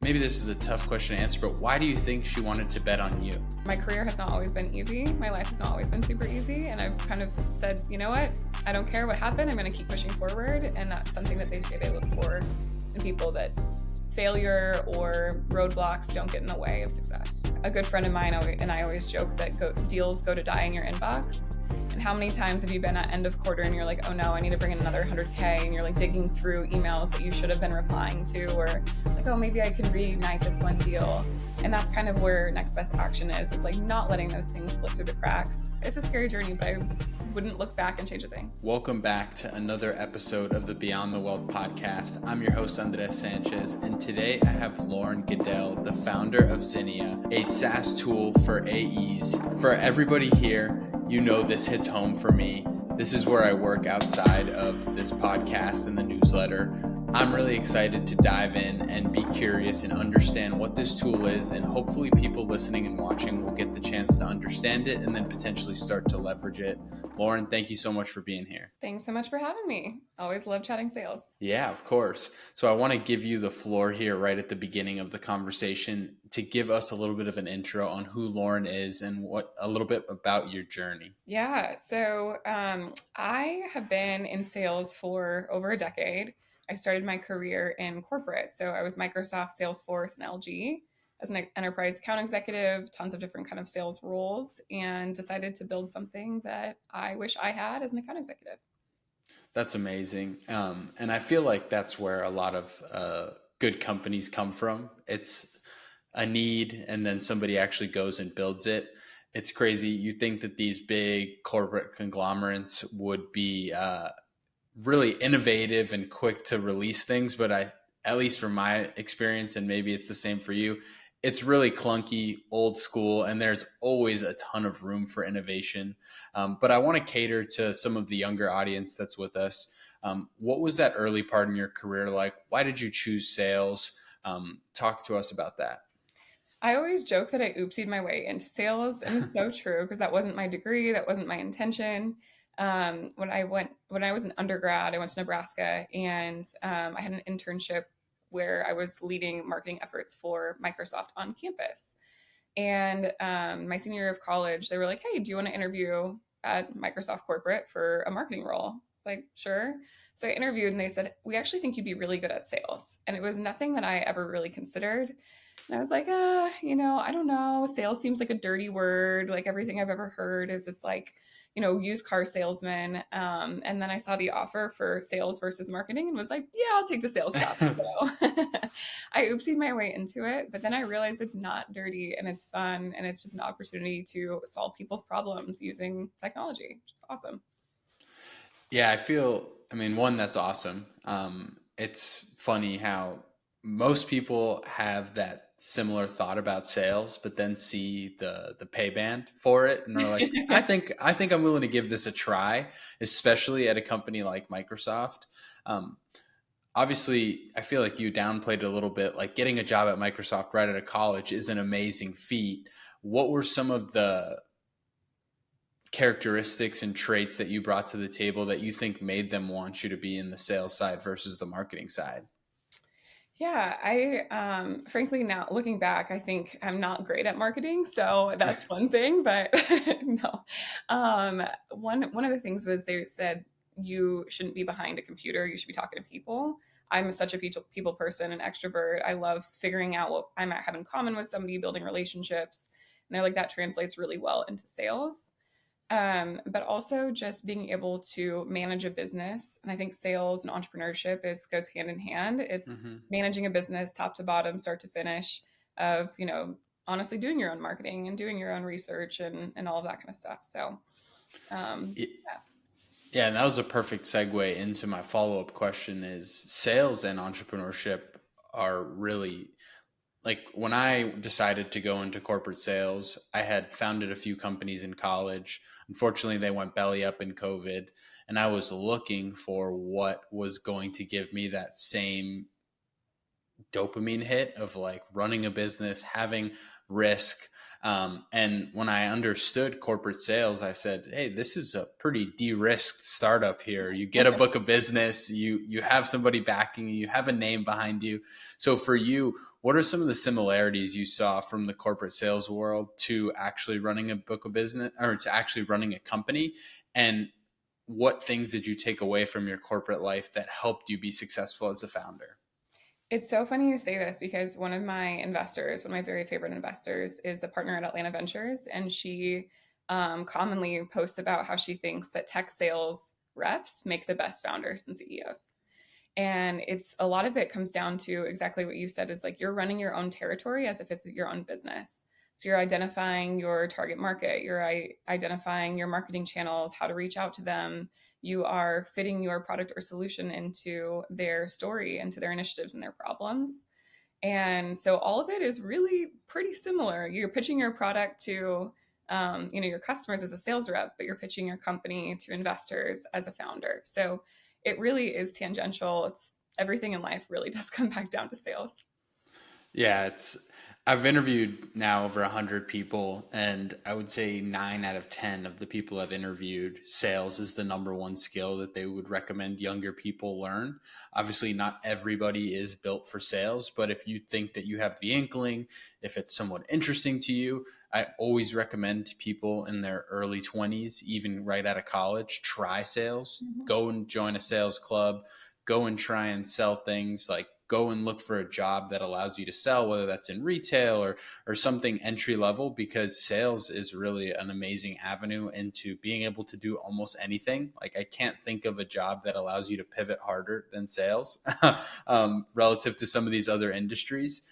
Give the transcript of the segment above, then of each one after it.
Maybe this is a tough question to answer, but why do you think she wanted to bet on you? My career has not always been easy. My life has not always been super easy. And I've kind of said, you know what? I don't care what happened. I'm going to keep pushing forward. And that's something that they say they look for in people, that failure or roadblocks don't get in the way of success. A good friend of mine and I always joke that deals go to die in your inbox. And how many times have you been at end of quarter and you're like, oh no, I need to bring in another 100K, and you're like digging through emails that you should have been replying to, or like, oh, maybe I can reignite this one deal. And that's kind of where next best action is like not letting those things slip through the cracks. It's a scary journey, but I wouldn't look back and change a thing. Welcome back to another episode of the Beyond the Wealth podcast. I'm your host, Andres Sanchez, and today I have Lauren Goodell, the founder of Zinnia, a SaaS tool for AEs. For everybody here, you know this hits home for me. This is where I work outside of this podcast and the newsletter. I'm really excited to dive in and be curious and understand what this tool is, and hopefully people listening and watching will get the chance to understand it and then potentially start to leverage it. Lauren, thank you so much for being here. Thanks so much for having me. Always love chatting sales. Yeah, of course. So I want to give you the floor here right at the beginning of the conversation to give us a little bit of an intro on who Lauren is and a little bit about your journey. Yeah, so I have been in sales for over a decade. I started my career in corporate. So I was Microsoft, Salesforce, and LG as an enterprise account executive, tons of different kind of sales roles, and decided to build something that I wish I had as an account executive. That's amazing. And I feel like that's where a lot of good companies come from. It's a need, and then somebody actually goes and builds it. It's crazy. You think that these big corporate conglomerates would be really innovative and quick to release things, but at least from my experience, and maybe it's the same for you, it's really clunky, old school, and there's always a ton of room for innovation. But I want to cater to some of the younger audience that's with us. What was that early part in your career like? Why did you choose sales? Talk to us about that. I always joke that I oopsied my way into sales, and it's so true because that wasn't my degree, that wasn't my intention. When I was an undergrad, I went to Nebraska, and I had an internship where I was leading marketing efforts for Microsoft on campus. And my senior year of college, they were like, "Hey, do you want to interview at Microsoft corporate for a marketing role?" It's like, sure. So I interviewed, and they said, "We actually think you'd be really good at sales." And it was nothing that I ever really considered. And I was like, I don't know. Sales seems like a dirty word. Like everything I've ever heard is it's like, used car salesman. And then I saw the offer for sales versus marketing and was like, yeah, I'll take the sales job. So I oopsied my way into it, but then I realized it's not dirty and it's fun, and it's just an opportunity to solve people's problems using technology, which is awesome. Yeah, one, that's awesome. It's funny how most people have that similar thought about sales, but then see the pay band for it and are like, I think I'm willing to give this a try, especially at a company like Microsoft. Obviously, I feel like you downplayed it a little bit. Like getting a job at Microsoft right out of college is an amazing feat. What were some of the characteristics and traits that you brought to the table that you think made them want you to be in the sales side versus the marketing side? Yeah, I frankly, now looking back, I think I'm not great at marketing, so that's one thing. But no, one of the things was they said you shouldn't be behind a computer; you should be talking to people. I'm such a people person, an extrovert. I love figuring out what I might have in common with somebody, building relationships, and they're like that translates really well into sales. But also just being able to manage a business. And I think sales and entrepreneurship goes hand in hand. It's Mm-hmm. managing a business top to bottom, start to finish, of, honestly doing your own marketing and doing your own research and all of that kind of stuff. So, yeah. Yeah, and that was a perfect segue into my follow-up question is sales and entrepreneurship are really like when I decided to go into corporate sales, I had founded a few companies in college. Unfortunately, they went belly up in COVID, and I was looking for what was going to give me that same dopamine hit of like running a business, having risk. And when I understood corporate sales, I said, "Hey, this is a pretty de-risked startup here. You get a book of business, you have somebody backing you, you have a name behind you." So for you, what are some of the similarities you saw from the corporate sales world to actually running a book of business or to actually running a company? And what things did you take away from your corporate life that helped you be successful as a founder? It's so funny you say this because one of my investors, one of my very favorite investors, is the partner at Atlanta Ventures, and she commonly posts about how she thinks that tech sales reps make the best founders and CEOs. And it's a lot of it comes down to exactly what you said is like you're running your own territory as if it's your own business. So you're identifying your target market, you're identifying your marketing channels, how to reach out to them. You are fitting your product or solution into their story, into their initiatives and their problems. And so all of it is really pretty similar. You're pitching your product to your customers as a sales rep, but you're pitching your company to investors as a founder. So it really is tangential. It's everything in life really does come back down to sales. Yeah, I've interviewed now over 100 people, and I would say 9 out of 10 of the people I've interviewed, sales is the number one skill that they would recommend younger people learn. Obviously, not everybody is built for sales, but if you think that you have the inkling, if it's somewhat interesting to you, I always recommend to people in their early 20s, even right out of college, try sales. Mhm. Go and join a sales club, go and try and sell things, like go and look for a job that allows you to sell, whether that's in retail or something entry level, because sales is really an amazing avenue into being able to do almost anything. Like I can't think of a job that allows you to pivot harder than sales relative to some of these other industries.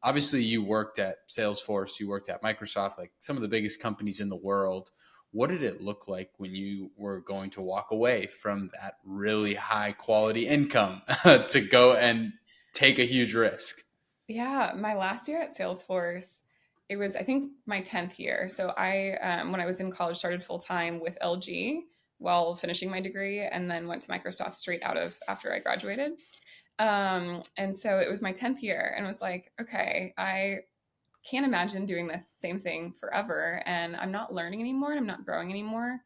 Obviously, you worked at Salesforce, you worked at Microsoft, like some of the biggest companies in the world. What did it look like when you were going to walk away from that really high quality income to go and take a huge risk? Yeah, my last year at Salesforce, it was I think my 10th year. So I when I was in college started full time with LG while finishing my degree and then went to Microsoft straight out of after I graduated. And so it was my 10th year and was like, okay, I can't imagine doing this same thing forever. And I'm not learning anymore and I'm not growing anymore.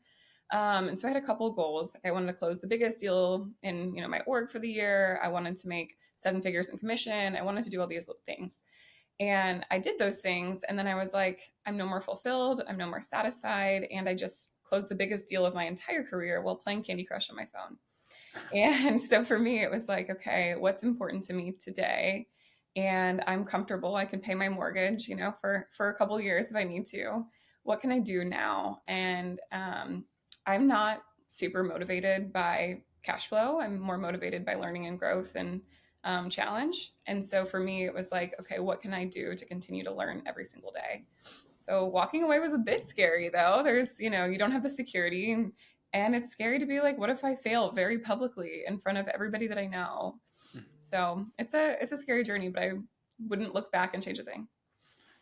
And so I had a couple of goals. Like I wanted to close the biggest deal in my org for the year. I wanted to make 7 figures in commission. I wanted to do all these things. And I did those things. And then I was like, I'm no more fulfilled. I'm no more satisfied. And I just closed the biggest deal of my entire career while playing Candy Crush on my phone. And so for me, it was like, okay, what's important to me today? And I'm comfortable. I can pay my mortgage, for a couple of years if I need to. What can I do now? And I'm not super motivated by cash flow. I'm more motivated by learning and growth and challenge. And so for me, it was like, okay, what can I do to continue to learn every single day? So walking away was a bit scary though. There's, you don't have the security and it's scary to be like, what if I fail very publicly in front of everybody that I know? So it's a scary journey, but I wouldn't look back and change a thing.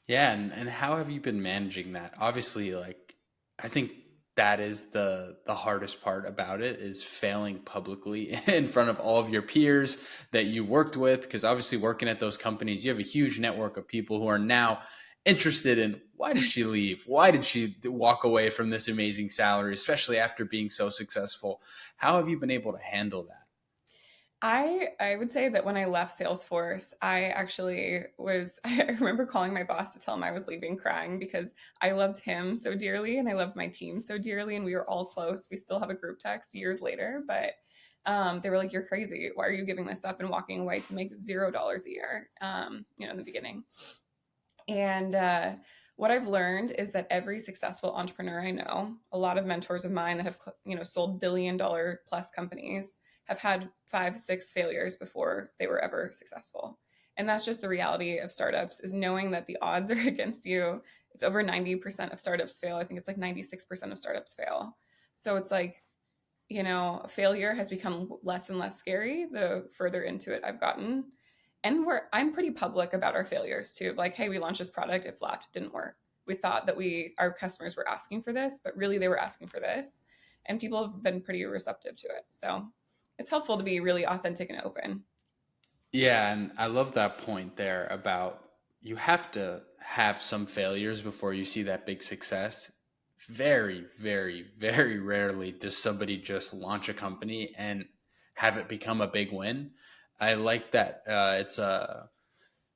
Yeah, and how have you been managing that? Obviously, like I think that is the hardest part about it is failing publicly in front of all of your peers that you worked with, because obviously working at those companies, you have a huge network of people who are now interested in why did she leave? Why did she walk away from this amazing salary, especially after being so successful? How have you been able to handle that? I would say that when I left Salesforce, I actually was I remember calling my boss to tell him I was leaving crying because I loved him so dearly and I loved my team so dearly and we were all close. We still have a group text years later, but they were like, "You're crazy. Why are you giving this up and walking away to make $0 a year?" In the beginning. And what I've learned is that every successful entrepreneur I know, a lot of mentors of mine that have sold $1 billion plus companies, have had 5, 6 failures before they were ever successful. And that's just the reality of startups: is knowing that the odds are against you. It's over 90% of startups fail. I think it's like 96% of startups fail. So it's like, failure has become less and less scary the further into it I've gotten. And I'm pretty public about our failures too. Like, hey, we launched this product, it flopped, it didn't work. We thought that our customers were asking for this, but really they were asking for this. And people have been pretty receptive to it. So it's helpful to be really authentic and open. Yeah, and I love that point there about you have to have some failures before you see that big success. Very, very, very rarely does somebody just launch a company and have it become a big win. I like that.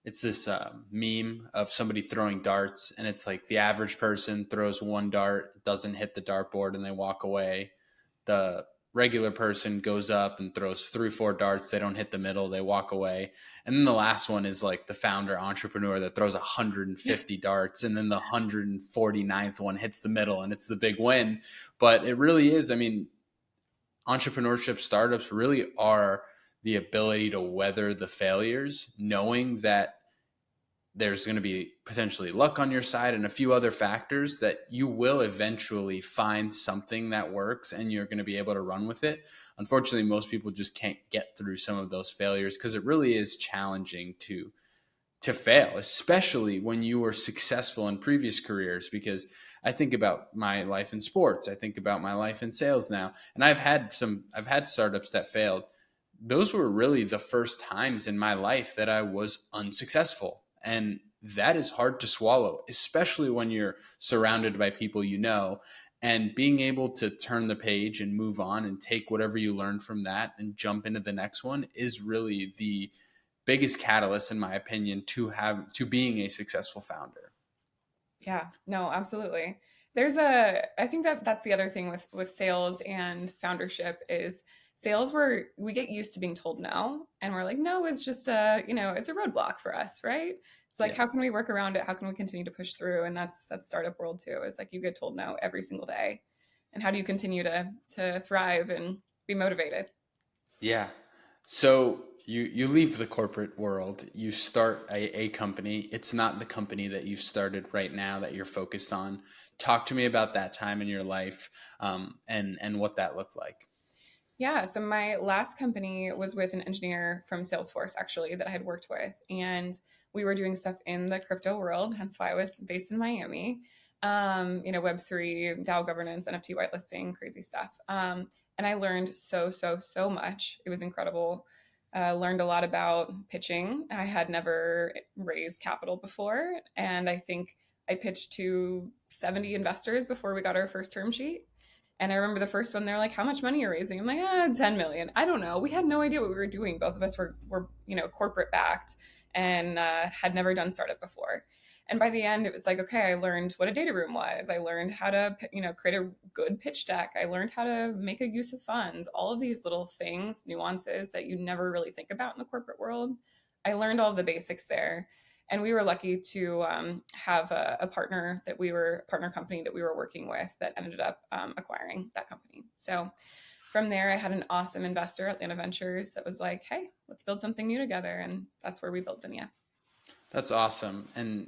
It's this meme of somebody throwing darts, and it's like the average person throws one dart, doesn't hit the dartboard, and they walk away. The regular person goes up and throws 3 4 darts, they don't hit the middle, they walk away. And then the last one is like the founder entrepreneur that throws 150 darts, and then the 149th one hits the middle and it's the big win. But it really is, I mean, entrepreneurship startups really are the ability to weather the failures, knowing that there's going to be potentially luck on your side and a few other factors that you will eventually find something that works and you're going to be able to run with it. Unfortunately, most people just can't get through some of those failures because it really is challenging to fail, especially when you were successful in previous careers. Because I think about my life in sports, I think about my life in sales now, and I've had startups that failed. Those were really the first times in my life that I was unsuccessful. And that is hard to swallow, especially when you're surrounded by people you know. And being able to turn the page and move on and take whatever you learn from that and jump into the next one is really the biggest catalyst, in my opinion, to being a successful founder. Yeah, no, absolutely. I think that that's the other thing with sales and foundership is sales where we get used to being told no, and we're like, no is just it's a roadblock for us, right? It's like, Yeah. how can we work around it? How can we continue to push through? And that's startup world too. Is like you get told no every single day, and how do you continue to thrive and be motivated? Yeah. So you leave the corporate world, you start a company. It's not the company that you started right now that you're focused on. Talk to me about that time in your life, and what that looked like. Yeah, so my last company was with an engineer from Salesforce, actually, that I had worked with. And we were doing stuff in the crypto world, hence why I was based in Miami. Web3, DAO governance, NFT whitelisting, crazy stuff. And I learned so much. It was incredible. Learned a lot about pitching. I had never raised capital before. And I think I pitched to 70 investors before we got our first term sheet. And I remember the first one, they're like, how much money are you raising? I'm like, 10 million. I don't know. We had no idea what we were doing. Both of us were corporate backed and had never done startup before. And by the end, it was like, okay, I learned what a data room was. I learned how to, create a good pitch deck. I learned how to make a use of funds, all of these little things, nuances that you never really think about in the corporate world. I learned all of the basics there. And we were lucky to have a partner company that we were working with that ended up acquiring that company. So from there, I had an awesome investor, Atlanta Ventures, that was like, hey, let's build something new together. And that's where we built Zinnia. That's awesome. And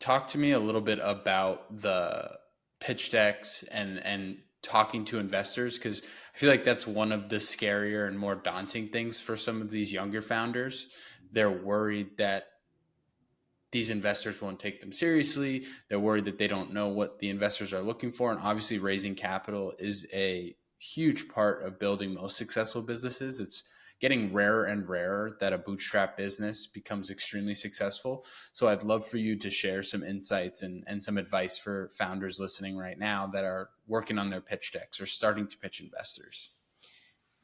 talk to me a little bit about the pitch decks and talking to investors, because I feel like that's one of the scarier and more daunting things for some of these younger founders. They're worried that these investors won't take them seriously. They're worried that they don't know what the investors are looking for. And obviously, raising capital is a huge part of building most successful businesses. It's getting rarer and rarer that a bootstrap business becomes extremely successful. So I'd love for you to share some insights and some advice for founders listening right now that are working on their pitch decks or starting to pitch investors.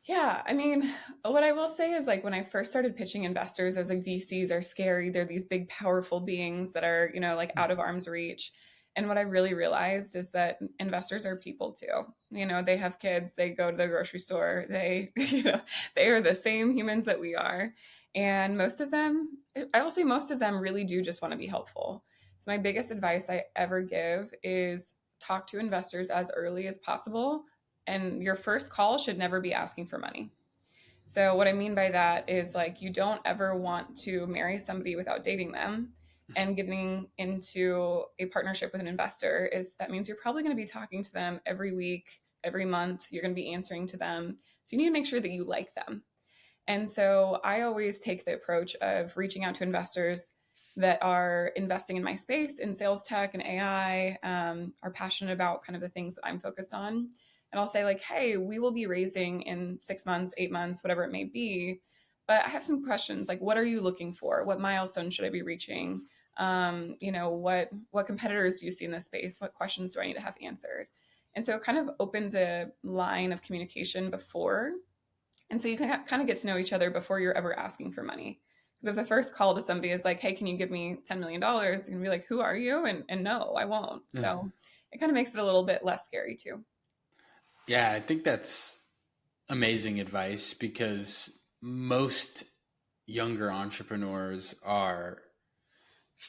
Yeah, I mean, what I will say is like when I first started pitching investors, I was like, VCs are scary. They're these big, powerful beings that are, like out of arm's reach. And what I really realized is that investors are people too. They have kids, they go to the grocery store, they, they are the same humans that we are. And most of them, I will say most of them really do just want to be helpful. So my biggest advice I ever give is talk to investors as early as possible, and your first call should never be asking for money. So, what I mean by that is like you don't ever want to marry somebody without dating them. And getting into a partnership with an investor is that means you're probably going to be talking to them every week, every month. You're going to be answering to them. So, you need to make sure that you like them. And so, I always take the approach of reaching out to investors that are investing in my space in sales tech and AI, are passionate about kind of the things that I'm focused on. And I'll say, like, hey, we will be raising in 6 months, 8 months, whatever it may be. but I have some questions like, what are you looking for? What milestone should I be reaching? What competitors do you see in this space? What questions do I need to have answered? And so it kind of opens a line of communication before. And so you can kind of get to know each other before you're ever asking for money. Because if the first call to somebody is like, hey, can you give me $10 million? You're going to be like, who are you? And no, I won't. So it kind of makes it a little bit less scary too. Yeah, I think that's amazing advice because most younger entrepreneurs are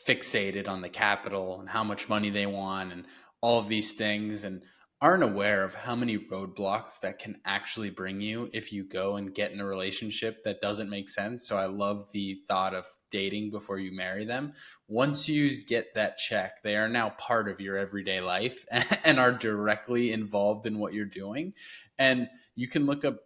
fixated on the capital and how much money they want and all of these things and aren't aware of how many roadblocks that can actually bring you if you go and get in a relationship that doesn't make sense. So I love the thought of dating before you marry them. Once you get that check, they are now part of your everyday life and are directly involved in what you're doing. And you can look up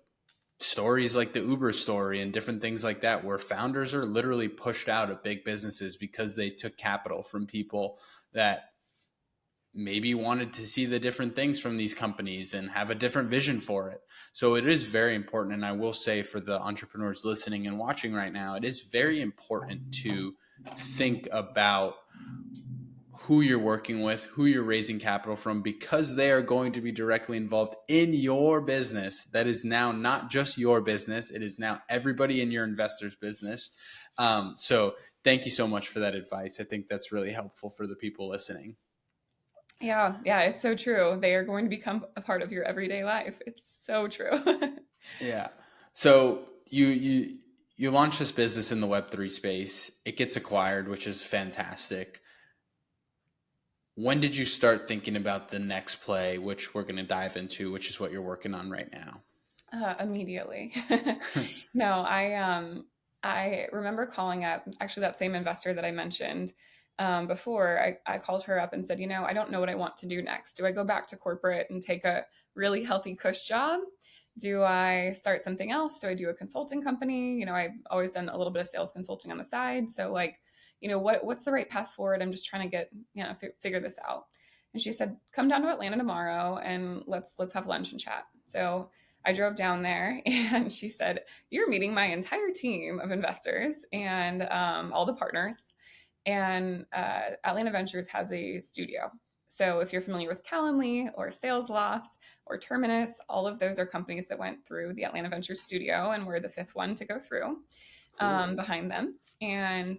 stories like the Uber story and different things like that, where founders are literally pushed out of big businesses because they took capital from people that maybe wanted to see the different things from these companies and have a different vision for it. So it is very important. And I will say for the entrepreneurs listening and watching right now, it is very important to think about who you're working with, who you're raising capital from, because they are going to be directly involved in your business. That is now not just your business. It is now everybody in your investor's business. So thank you so much for that advice. I think that's really helpful for the people listening. Yeah, it's so true. They are going to become a part of your everyday life. It's so true. Yeah. So you launch this business in the Web3 space. It gets acquired, which is fantastic. When did you start thinking about the next play, which we're going to dive into, which is what you're working on right now? Immediately. No, I remember calling up actually that same investor that I mentioned before. I called her up and said, I don't know what I want to do next. Do I go back to corporate and take a really healthy cush job? Do I start something else? Do I do a consulting company? I've always done a little bit of sales consulting on the side. So like, what's the right path forward? I'm just trying to get, figure this out. And she said, come down to Atlanta tomorrow and let's have lunch and chat. So I drove down there and she said, you're meeting my entire team of investors and all the partners. And Atlanta Ventures has a studio. So if you're familiar with Calendly or SalesLoft or Terminus, all of those are companies that went through the Atlanta Ventures studio, and we're the fifth one to go through Cool. behind them. And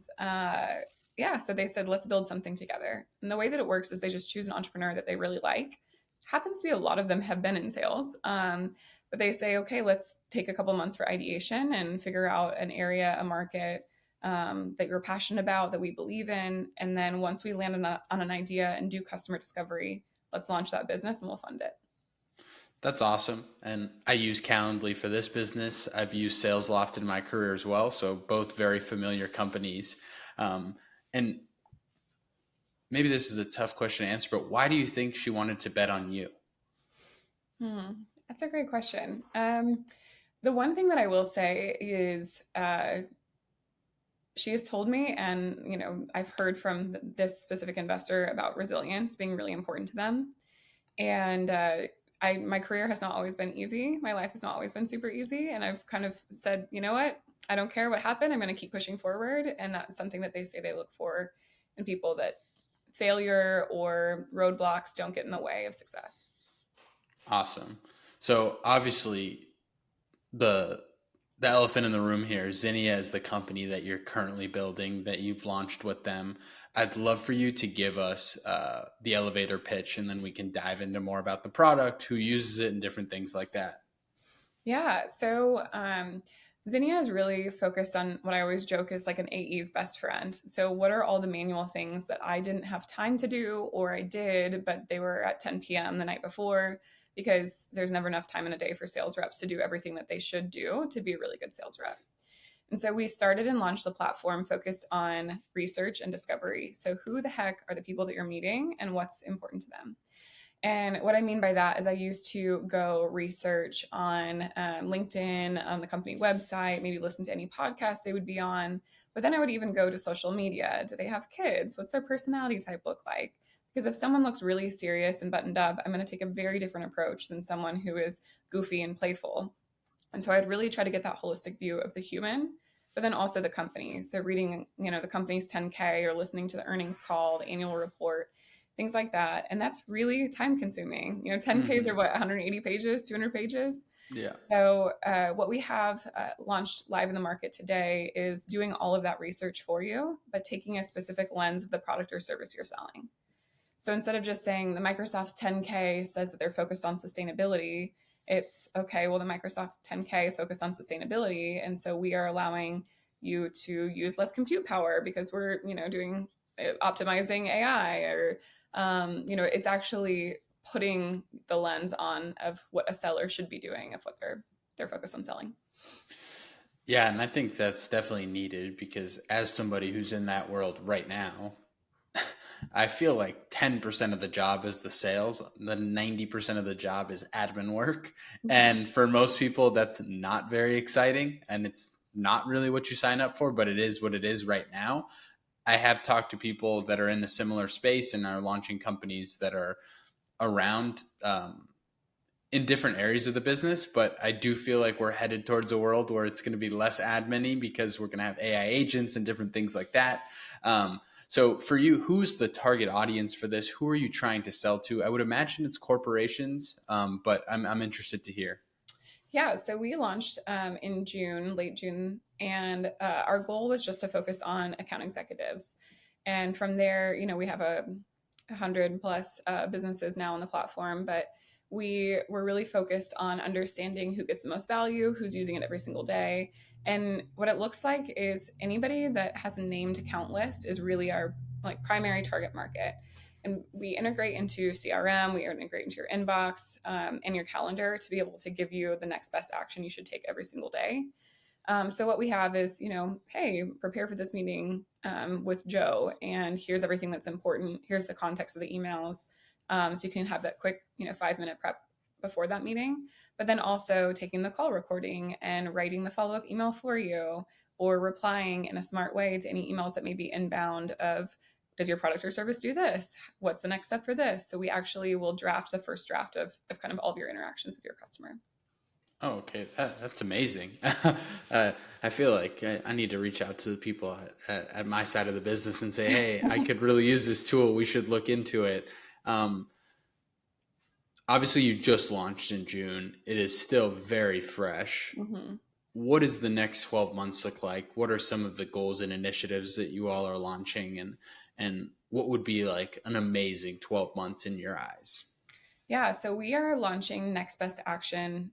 yeah, so they said, let's build something together. And the way that it works is they just choose an entrepreneur that they really like. Happens to be a lot of them have been in sales. But they say, okay, let's take a couple months for ideation and figure out an area, a market that you're passionate about, that we believe in. And then once we land on an idea and do customer discovery, let's launch that business and we'll fund it. That's awesome. And I use Calendly for this business. I've used SalesLoft in my career as well. So both very familiar companies. And maybe this is a tough question to answer, but why do you think she wanted to bet on you? That's a great question. The one thing that I will say is she has told me, and I've heard from this specific investor about resilience being really important to them. And my career has not always been easy. My life has not always been super easy. And I've kind of said, you know what? I don't care what happened. I'm going to keep pushing forward. And that's something that they say they look for in people, that failure or roadblocks don't get in the way of success. Awesome. So obviously the the elephant in the room here, Zinnia is the company that you're currently building, that you've launched with them. I'd love for you to give us the elevator pitch, and then we can dive into more about the product, who uses it, and different things like that. Yeah. So Zinnia is really focused on what I always joke is like an AE's best friend. So, what are all the manual things that I didn't have time to do, or I did, but they were at 10 p.m. the night before? Because there's never enough time in a day for sales reps to do everything that they should do to be a really good sales rep. And so we started and launched the platform focused on research and discovery. So, who the heck are the people that you're meeting and what's important to them? And what I mean by that is I used to go research on LinkedIn, on the company website, maybe listen to any podcast they would be on. But then I would even go to social media. Do they have kids? What's their personality type look like? Because if someone looks really serious and buttoned up, I'm going to take a very different approach than someone who is goofy and playful. And so I'd really try to get that holistic view of the human, but then also the company. So reading, the company's 10K or listening to the earnings call, the annual report, things like that. And that's really time consuming. 10Ks are Hmm. what, 180 pages, 200 pages. Yeah. So what we have launched live in the market today is doing all of that research for you, but taking a specific lens of the product or service you're selling. So instead of just saying the Microsoft's 10K says that they're focused on sustainability, it's okay, well, the Microsoft 10K is focused on sustainability. And so we are allowing you to use less compute power because we're, doing optimizing AI or, it's actually putting the lens on of what a seller should be doing of what they're focused on selling. Yeah, and I think that's definitely needed because as somebody who's in that world right now, I feel like 10% of the job is the sales, the 90% of the job is admin work. Mhm. And for most people, that's not very exciting and it's not really what you sign up for, but it is what it is right now. I have talked to people that are in a similar space and are launching companies that are around in different areas of the business, but I do feel like we're headed towards a world where it's going to be less admin-y because we're going to have AI agents and different things like that. So for you, who's the target audience for this? Who are you trying to sell to? I would imagine it's corporations, but I'm interested to hear. Yeah, so we launched in June, late June, and our goal was just to focus on account executives. And from there, we have 100 plus businesses now on the platform, but we were really focused on understanding who gets the most value, who's using it every single day. And what it looks like is anybody that has a named account list is really our like primary target market. And we integrate into CRM, we integrate into your inbox and your calendar to be able to give you the next best action you should take every single day. So what we have is, hey, prepare for this meeting with Joe, and here's everything that's important. Here's the context of the emails, so you can have that quick, 5-minute prep before that meeting. But then also taking the call recording and writing the follow up email for you, or replying in a smart way to any emails that may be inbound of does your product or service do this? What's the next step for this? So we actually will draft the first draft of kind of all of your interactions with your customer. Oh, okay. That's amazing. I feel like I need to reach out to the people at my side of the business and say, hey, I could really use this tool. We should look into it. Um, Obviously, you just launched in June. It is still very fresh. Mm-hmm. What does the next 12 months look like? What are some of the goals and initiatives that you all are launching and what would be like an amazing 12 months in your eyes? Yeah, so we are launching Next Best Action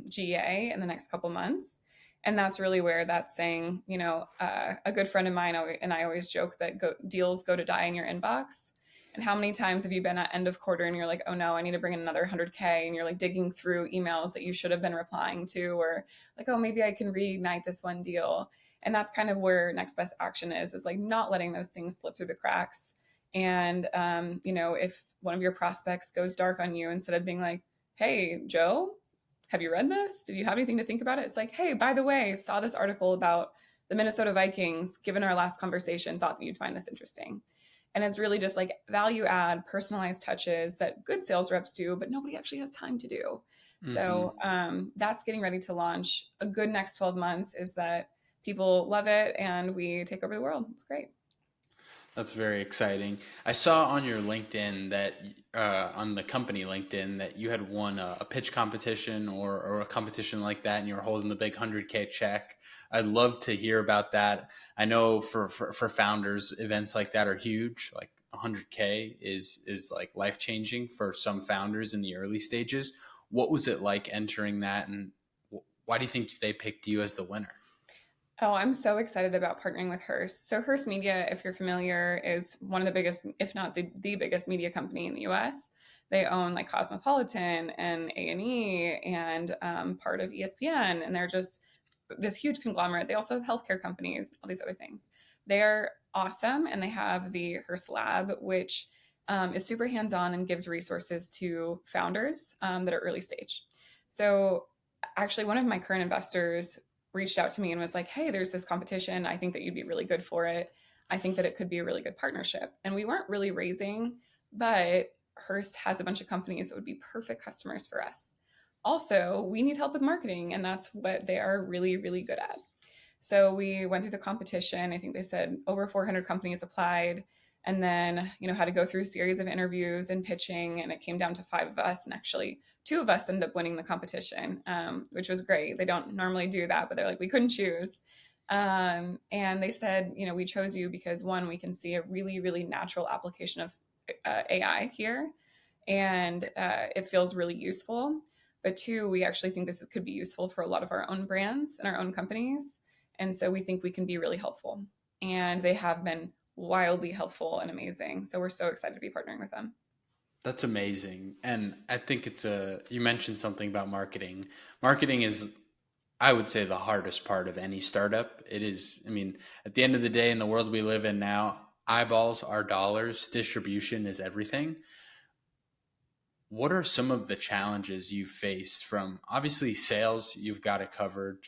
GA in the next couple months. And that's really where that's saying, a good friend of mine and I always joke that deals go to die in your inbox. And how many times have you been at end of quarter and you're like, oh no, I need to bring in another 100K, and you're like digging through emails that you should have been replying to, or like, oh, maybe I can reignite this one deal. And that's kind of where Next Best Action is like not letting those things slip through the cracks. And, if one of your prospects goes dark on you, instead of being like, hey, Joe, have you read this? Did you have anything to think about it? It's like, hey, by the way, saw this article about the Minnesota Vikings, given our last conversation, thought that you'd find this interesting. And it's really just like value add, personalized touches that good sales reps do, but nobody actually has time to do. Hmm. So that's getting ready to launch. A good next 12 months is that people love it and we take over the world. It's great. That's very exciting. I saw on your LinkedIn that on the company LinkedIn that you had won a pitch competition or a competition like that, and you were holding the big 100K check. I'd love to hear about that. I know for founders, events like that are huge. Like 100K is like life changing for some founders in the early stages. What was it like entering that, and why do you think they picked you as the winner? Oh, I'm so excited about partnering with Hearst. So Hearst Media, if you're familiar, is one of the biggest, if not the biggest media company in the US. They own like Cosmopolitan and A&E and part of ESPN, and they're just this huge conglomerate. They also have healthcare companies, all these other things. They are awesome, and they have the Hearst Lab, which is super hands-on and gives resources to founders that are early stage. So actually, one of my current investors reached out to me and was like, hey, there's this competition. I think that you'd be really good for it. I think that it could be a really good partnership. And we weren't really raising, but Hearst has a bunch of companies that would be perfect customers for us. also we need help with marketing, and that's what they are really, really good at. So we went through the competition. I think they said over 400 companies applied, and then, had to go through a series of interviews and pitching, and it came down to 5 of us, and actually 2 of us ended up winning the competition, which was great. They don't normally do that, but they're like, we couldn't choose. And they said, we chose you because, one, we can see a really, really natural application of AI here, and it feels really useful. But two, we actually think this could be useful for a lot of our own brands and our own companies. And so we think we can be really helpful. And they have been wildly helpful and amazing. So we're so excited to be partnering with them. That's amazing. And I think you mentioned something about marketing. Marketing is, I would say, the hardest part of any startup. It is, I mean, at the end of the day, in the world we live in now, eyeballs are dollars, distribution is everything. What are some of the challenges you've faced from, obviously, sales? You've got it covered.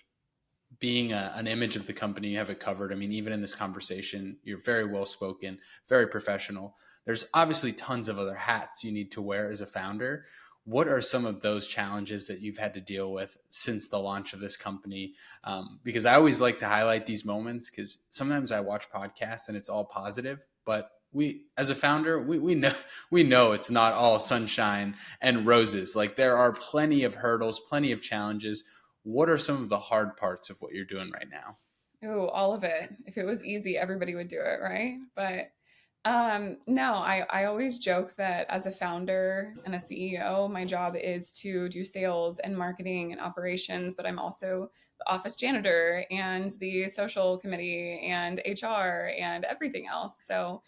Being an image of the company, you have it covered. I mean, even in this conversation, you're very well spoken, very professional. There's obviously tons of other hats you need to wear as a founder. What are some of those challenges that you've had to deal with since the launch of this company? Because I always like to highlight these moments, because sometimes I watch podcasts and it's all positive, but we, as a founder, we know it's not all sunshine and roses. Like, there are plenty of hurdles, plenty of challenges. What are some of the hard parts of what you're doing right now? Oh, all of it. If it was easy, everybody would do it, right? But no, I always joke that as a founder and a CEO, my job is to do sales and marketing and operations, but I'm also the office janitor and the social committee and HR and everything else. So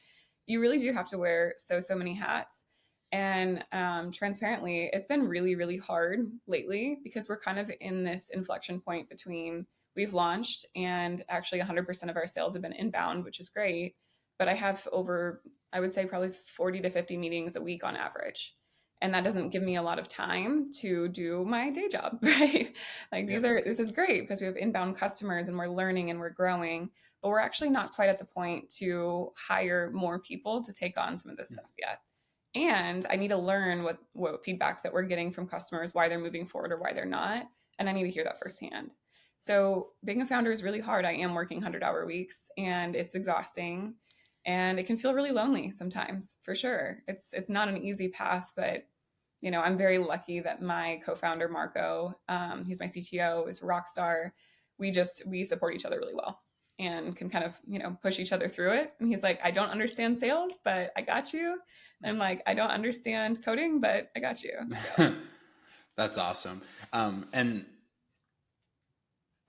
you really do have to wear so many hats. And transparently, it's been really, really hard lately because we're kind of in this inflection point between we've launched and actually 100% of our sales have been inbound, which is great. But I have over, I would say, probably 40 to 50 meetings a week on average. And that doesn't give me a lot of time to do my day job, right? Like Yep. this is great because we have inbound customers and we're learning and we're growing, but we're actually not quite at the point to hire more people to take on some of this stuff yet. And I need to learn what feedback that we're getting from customers, why they're moving forward or why they're not. And I need to hear that firsthand. So being a founder is really hard. I am working 100-hour weeks and it's exhausting and it can feel really lonely sometimes, for sure. It's not an easy path, but I'm very lucky that my co-founder Marco, he's my CTO, is a rock star. We support each other really well and can kind of push each other through it. And he's like, I don't understand sales, but I got you. And like, I don't understand coding, but I got you. So That's awesome. And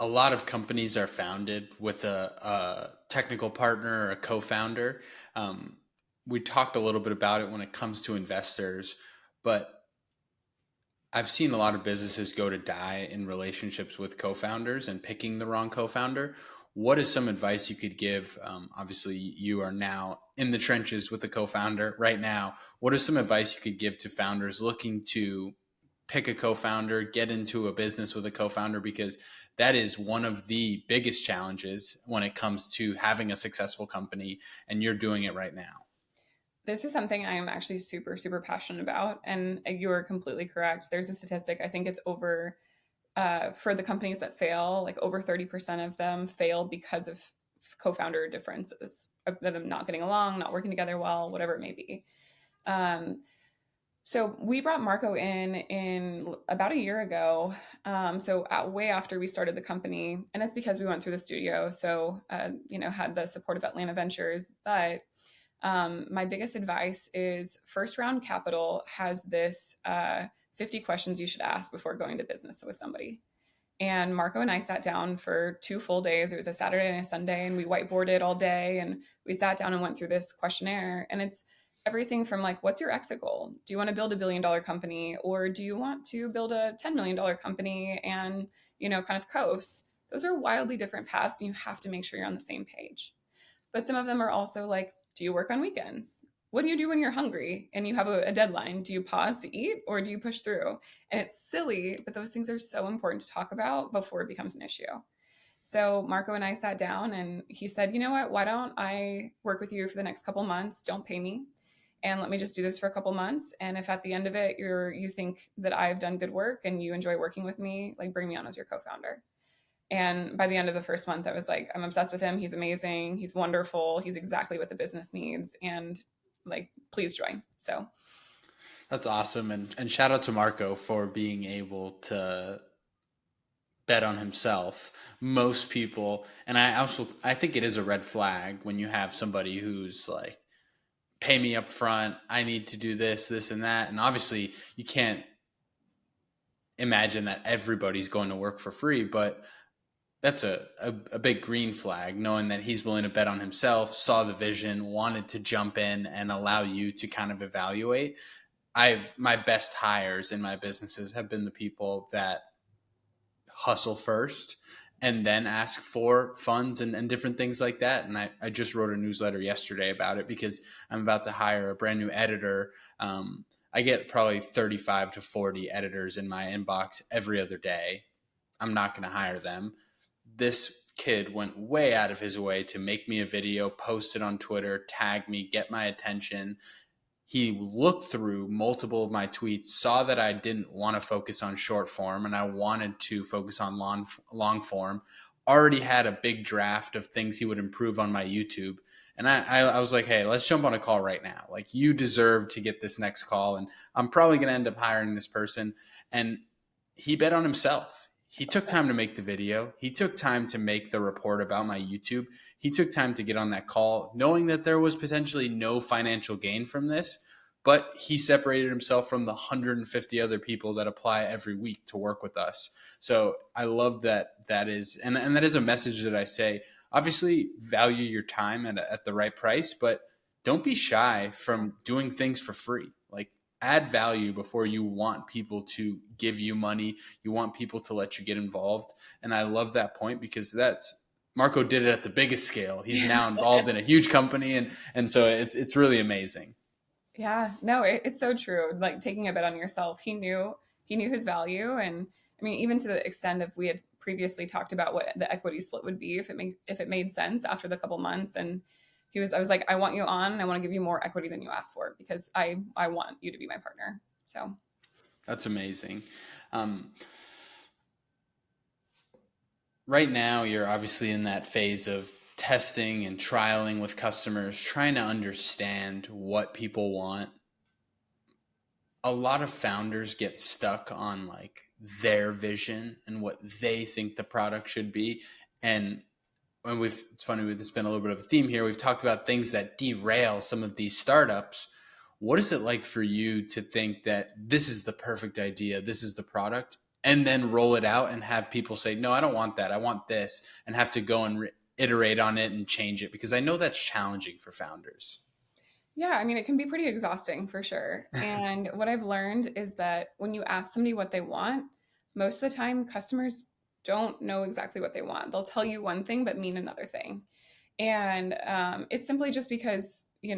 a lot of companies are founded with a technical partner or a co-founder. We talked a little bit about it when it comes to investors, but I've seen a lot of businesses go to die in relationships with co-founders and picking the wrong co-founder. What is some advice you could give? Obviously, you are now in the trenches with the co-founder right now. What is some advice you could give to founders looking to pick a co-founder, get into a business with a co-founder? Because that is one of the biggest challenges when it comes to having a successful company, and you're doing it right now. this is something I'm actually super, super passionate about. And you are completely correct. There's a statistic, I think it's over, for the companies that fail, like over 30% of them fail because of co-founder differences, of them not getting along, not working together well, whatever it may be. Um, so we brought Marco in about a year ago. Way after we started the company, and it's because we went through the studio. So, had the support of Atlanta Ventures, but my biggest advice is first round capital has this 50 questions you should ask before going to business with somebody. And Marco and I sat down for 2 full days. It was a Saturday and a Sunday, and we whiteboarded all day. And we sat down and went through this questionnaire. And it's everything from like, what's your exit goal? Do you want to build $1 billion company, or do you want to build a $10 million company and kind of coast? Those are wildly different paths, and you have to make sure you're on the same page. But some of them are also like, do you work on weekends? What do you do when you're hungry and you have a deadline? Do you pause to eat or do you push through? And it's silly, but those things are so important to talk about before it becomes an issue. So Marco and I sat down and he said, you know what, why don't I work with you for the next couple months? Don't pay me. and let me just do this for a couple months. And if at the end of it, you think that I've done good work and you enjoy working with me, like bring me on as your co-founder. And by the end of the first month, I was like, I'm obsessed with him. He's amazing. He's wonderful. He's exactly what the business needs. And like, please join. So That's awesome. And shout out to Marco for being able to bet on himself. Most people, and I think it is a red flag when you have somebody who's like, pay me up front, I need to do this and that. And obviously you can't imagine that everybody's going to work for free, but that's a big green flag, knowing that he's willing to bet on himself, saw the vision, wanted to jump in and allow you to kind of evaluate. My best hires in my businesses have been the people that hustle first and then ask for funds and different things like that. And I just wrote a newsletter yesterday about it because I'm about to hire a brand new editor. I get probably 35 to 40 editors in my inbox every other day. I'm not going to hire them. This kid went way out of his way to make me a video, post it on Twitter, tag me, get my attention. He looked through multiple of my tweets, saw that I didn't want to focus on short form and I wanted to focus on long form, already had a big draft of things he would improve on my YouTube. And I was like, hey, let's jump on a call right now. Like, you deserve to get this next call. And I'm probably going to end up hiring this person. And he bet on himself. He took time to make the video. He took time to make the report about my YouTube. He took time to get on that call, knowing that there was potentially no financial gain from this, but he separated himself from the 150 other people that apply every week to work with us. So I love that is, and that is a message that I say, obviously value your time at the right price, but don't be shy from doing things for free. Like, add value before you want people to give you money. You want people to let you get involved. And I love that point because Marco did it at the biggest scale. He's now involved in a huge company. And so it's really amazing. yeah, no, it's so true. Like taking a bet on yourself. He knew his value. And I mean, even to the extent of we had previously talked about what the equity split would be if it made sense after the couple months. And I was like, I want you on. I want to give you more equity than you asked for because I want you to be my partner. So That's amazing. Um, right now, you're obviously in that phase of testing and trialing with customers, trying to understand what people want. A lot of founders get stuck on like their vision and what they think the product should be. And it's funny, there's been a little bit of a theme here. We've talked about things that derail some of these startups. What is it like for you to think that this is the perfect idea, this is the product, and then roll it out and have people say, no, I don't want that, I want this, and have to go and iterate on it and change it? Because I know that's challenging for founders. yeah, I mean, it can be pretty exhausting for sure. And what I've learned is that when you ask somebody what they want, most of the time customers don't know exactly what they want. They'll tell you one thing but mean another thing. And it's simply just because, you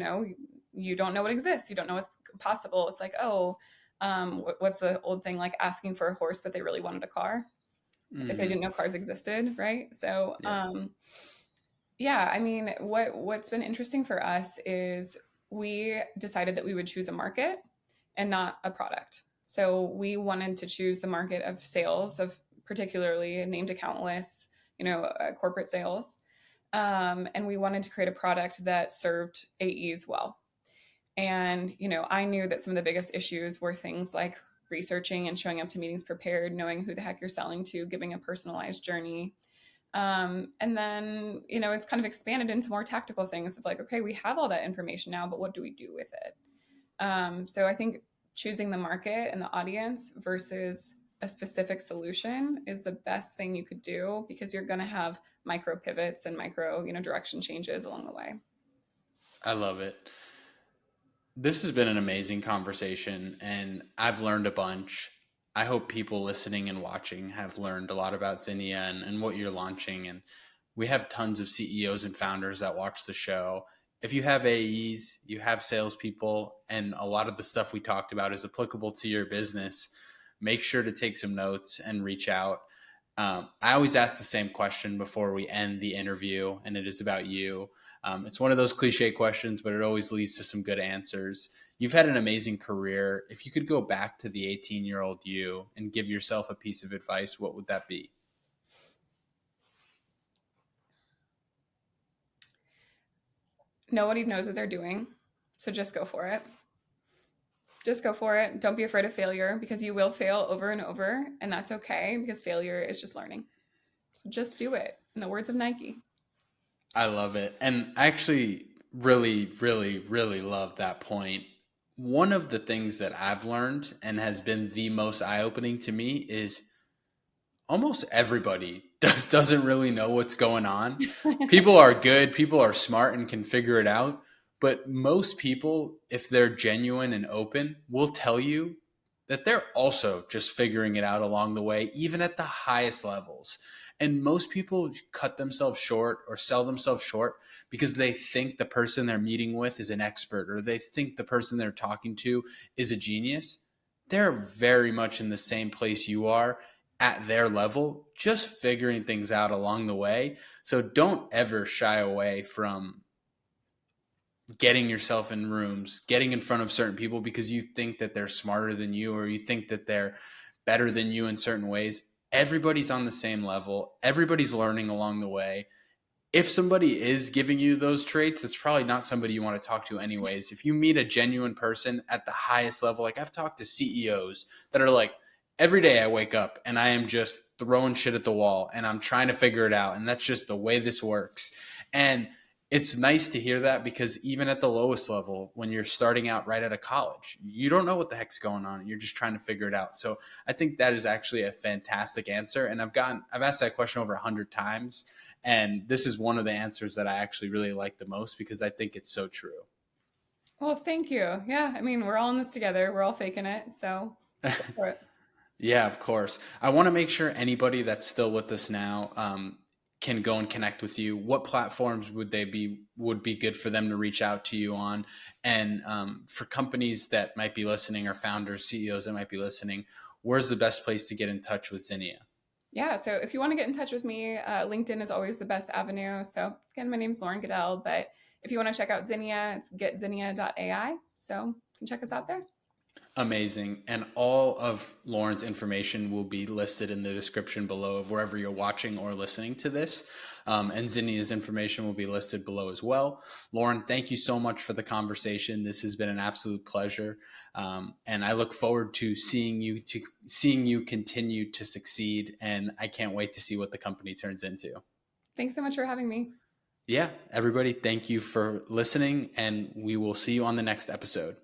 don't know what exists. You don't know what's possible. It's like, oh, what's the old thing like asking for a horse, but they really wanted a car if they Mm-hmm. didn't know cars existed, right? So, Yeah, yeah, I mean, what's been interesting for us is we decided that we would choose a market and not a product. So we wanted to choose the market of sales, of particularly named account lists, corporate sales. And we wanted to create a product that served AEs well. And, I knew that some of the biggest issues were things like researching and showing up to meetings prepared, knowing who the heck you're selling to, giving a personalized journey. And then, it's kind of expanded into more tactical things of like, okay, we have all that information now, but what do we do with it? So I think choosing the market and the audience versus a specific solution is the best thing you could do because you're going to have micro pivots and micro, direction changes along the way. I love it. This has been an amazing conversation, and I've learned a bunch. I hope people listening and watching have learned a lot about Zinnia and what you're launching. And we have tons of CEOs and founders that watch the show. If you have AEs, you have salespeople, and a lot of the stuff we talked about is applicable to your business, make sure to take some notes and reach out. I always ask the same question before we end the interview, and it is about you. It's one of those cliche questions, but it always leads to some good answers. You've had an amazing career. If you could go back to the 18-year-old you and give yourself a piece of advice, what would that be? Nobody knows what they're doing, so just go for it. Just go for it. Don't be afraid of failure, because you will fail over and over, and that's okay, because failure is just learning. Just do it. In the words of Nike. I love it. And I actually really, really, really love that point. One of the things that I've learned and has been the most eye opening to me is almost everybody doesn't really know what's going on. People are good, people are smart and can figure it out. But most people, if they're genuine and open, will tell you that they're also just figuring it out along the way, even at the highest levels. And most people cut themselves short or sell themselves short because they think the person they're meeting with is an expert, or they think the person they're talking to is a genius. They're very much in the same place you are at their level, just figuring things out along the way. So don't ever shy away from getting yourself in rooms, getting in front of certain people because you think that they're smarter than you, or you think that they're better than you in certain ways. Everybody's on the same level. Everybody's learning along the way. If somebody is giving you those traits, it's probably not somebody you want to talk to anyways. If you meet a genuine person at the highest level, like I've talked to CEOs that are like, every day I wake up and I am just throwing shit at the wall and I'm trying to figure it out. And that's just the way this works. And it's nice to hear that, because even at the lowest level, when you're starting out right out of college, you don't know what the heck's going on. You're just trying to figure it out. So I think that is actually a fantastic answer. And I've asked that question over 100 times. And this is one of the answers that I actually really like the most, because I think it's so true. Well, thank you. Yeah, I mean, we're all in this together. We're all faking it, so go for it. Yeah, of course. I want to make sure anybody that's still with us now can go and connect with you. What platforms would be good for them to reach out to you on? And for companies that might be listening, or founders, CEOs that might be listening, where's the best place to get in touch with Zinnia? Yeah, so if you want to get in touch with me, LinkedIn is always the best avenue. So again, my name's Lauren Goodell, but if you want to check out Zinnia, it's getzinnia.ai. So you can check us out there. Amazing. And all of Lauren's information will be listed in the description below of wherever you're watching or listening to this. And Zinnia's information will be listed below as well. Lauren, thank you so much for the conversation. This has been an absolute pleasure. And I look forward to seeing you continue to succeed. And I can't wait to see what the company turns into. Thanks so much for having me. Yeah, everybody, thank you for listening, and we will see you on the next episode.